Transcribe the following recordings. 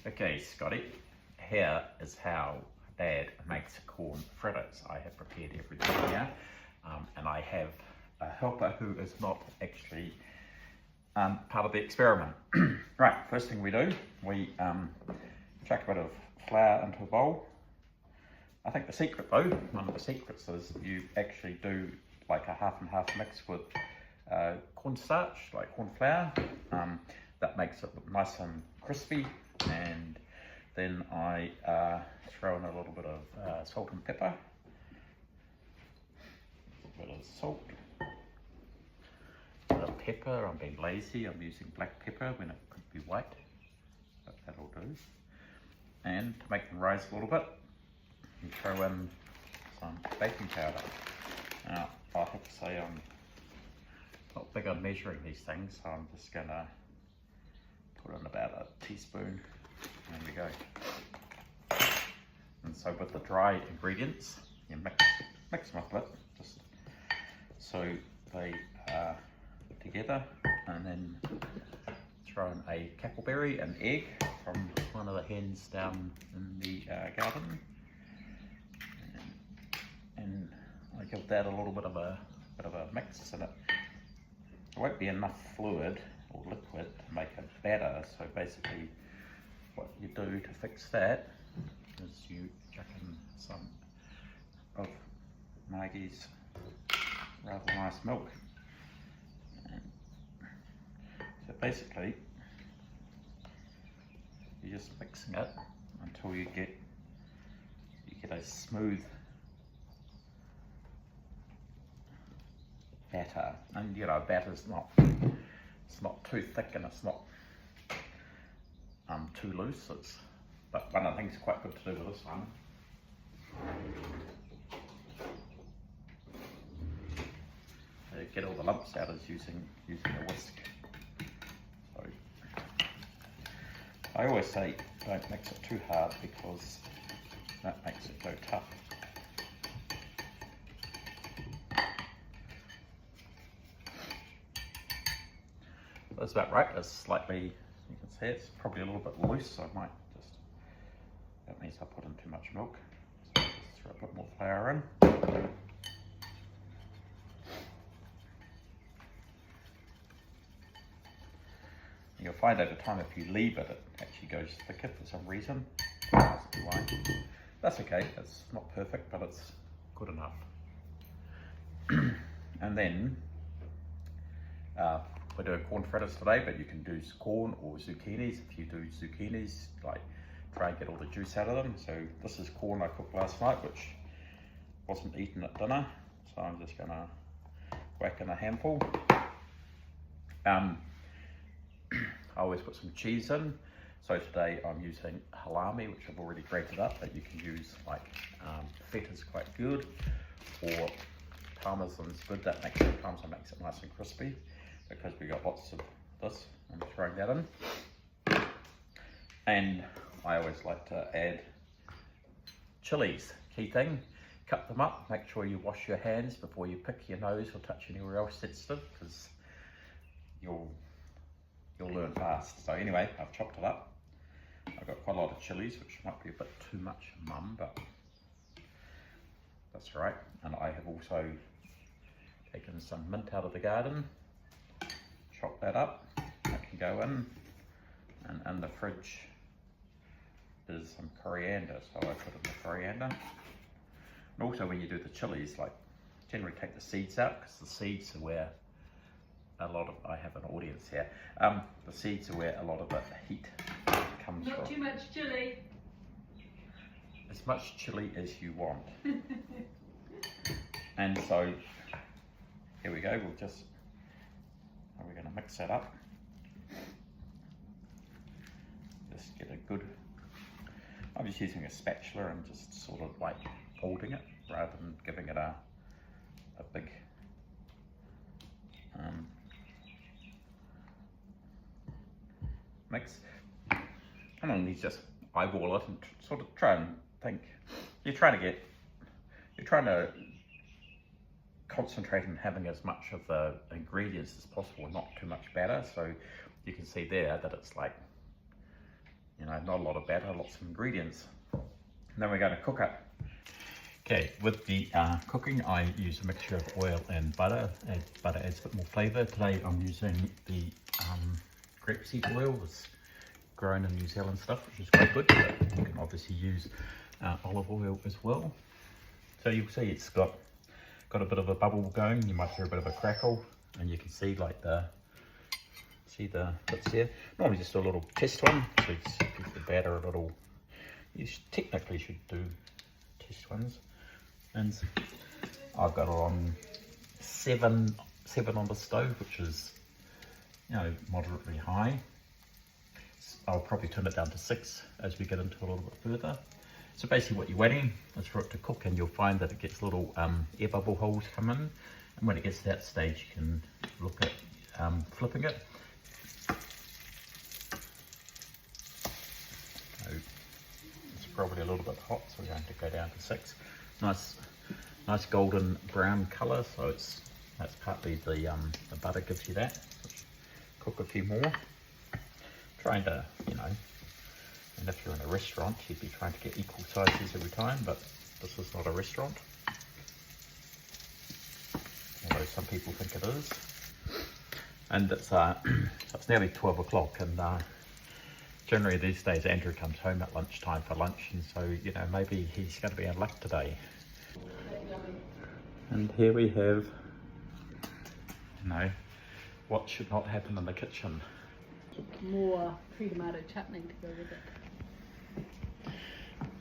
Okay, Scotty, here is how Dad makes corn fritters. I have prepared everything here, and I have a helper who is not actually part of the experiment. Right, first thing we do, we chuck a bit of flour into a bowl. I think the secret though, one of the secrets is you actually do like a half and half mix with cornstarch, like corn flour. That makes it look nice and crispy. And then I throw in a little bit of salt and pepper, a bit of salt, a bit of pepper. I'm being lazy, I'm using black pepper when it could be white, but that'll do. And to make them rise a little bit, you throw in some baking powder. Now I have to say I'm not big on measuring these things, so I'm just going to put in about a teaspoon. There we go. And so with the dry ingredients, you mix them up a bit, just so they are together, and then throw in a cackleberry, an egg from one of the hens down in the garden, and I give that a little bit of a mix, and it won't be enough fluid or liquid to make a batter. So basically what you do to fix that is you chuck in some of Margie's rather nice milk. And so basically you're just mixing it until you get a smooth batter. And you know, batter's it's not too thick and it's not too loose. But one of the things quite good to do with this one, get all the lumps out, is using a whisk. So I always say don't mix it too hard because that makes it go tough. That's about right. It's slightly, you can see it's probably a little bit loose, so I might just, that means I put in too much milk. So just throw a bit more flour in. You'll find over time if you leave it, it actually goes thicker for some reason. That's okay, it's not perfect, but it's good enough. And then, we're doing corn fritters today, but you can do corn or zucchinis. If you do zucchinis, like try and get all the juice out of them. So this is corn I cooked last night, which wasn't eaten at dinner. So I'm just gonna whack in a handful. I always put some cheese in. So today I'm using halloumi, which I've already grated up, but you can use like feta's quite good, or parmesan's good. That makes it, parmesan makes it nice and crispy, because we got lots of this. I'm throwing that in. And I always like to add chilies. Key thing, cut them up, make sure you wash your hands before you pick your nose or touch anywhere else sensitive, because you'll learn fast. So anyway, I've chopped it up. I've got quite a lot of chilies, which might be a bit too much mum, but that's right. And I have also taken some mint out of the garden, chop that up. That can go in, and in the fridge is some coriander, so I put in the coriander. And also when you do the chilies, like generally take the seeds out, because the seeds are where a lot of, I have an audience here, the seeds are where a lot of the heat comes from. Not too much chili. As much chili as you want. And so here we go, we're going to mix that up. Just get a good, I'm just using a spatula and just sort of like folding it rather than giving it a big mix. And then you just eyeball it and sort of try and think. You're trying to concentrate on having as much of the ingredients as possible, not too much batter. So you can see there that it's like you know, not a lot of batter, lots of ingredients. And then we're going to cook it. Okay, with the cooking, I use a mixture of oil and butter. Butter adds a bit more flavour. Today I'm using the grapeseed oil. It's grown in New Zealand stuff, which is quite good, but you can obviously use olive oil as well. So you'll see it's got a bit of a bubble going. You might hear a bit of a crackle, and you can see like the bits here. Normally just a little test one, so you just give the batter a little. You technically should do test ones. And I've got it on seven on the stove, which is, you know, moderately high. I'll probably turn it down to 6 as we get into a little bit further. So basically what you're waiting is for it to cook, and you'll find that it gets little air bubble holes come in, and when it gets to that stage you can look at flipping it. So it's probably a little bit hot, so we're going to go down to 6. Nice golden brown colour, so that's partly the butter gives you that. Cook a few more. Trying to, you know, and if you're in a restaurant, you'd be trying to get equal sizes every time, but this is not a restaurant. Although some people think it is. And it's nearly 12 o'clock, and generally these days Andrew comes home at lunchtime for lunch, and so, you know, maybe he's going to be in luck today. And here we have, you know, what should not happen in the kitchen. More tree tomato chutney to go with it.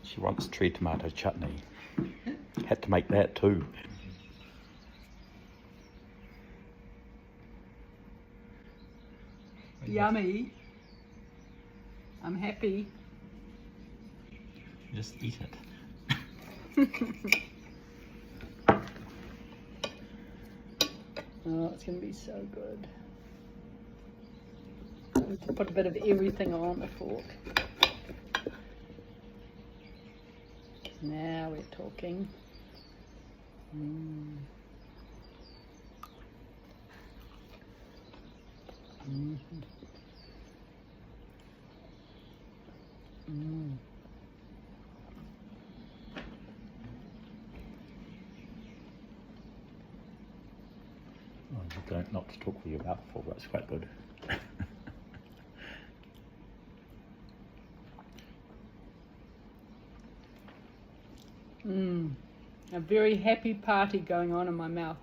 She wants tree tomato chutney. Had to make that too. Yummy. I'm happy. Just eat it. Oh, it's going to be so good. I need to put a bit of everything on the fork. Now we're talking. Mm. Mm. Mm. Oh, you don't not to talk with your mouth full, that's quite good. A very happy party going on in my mouth.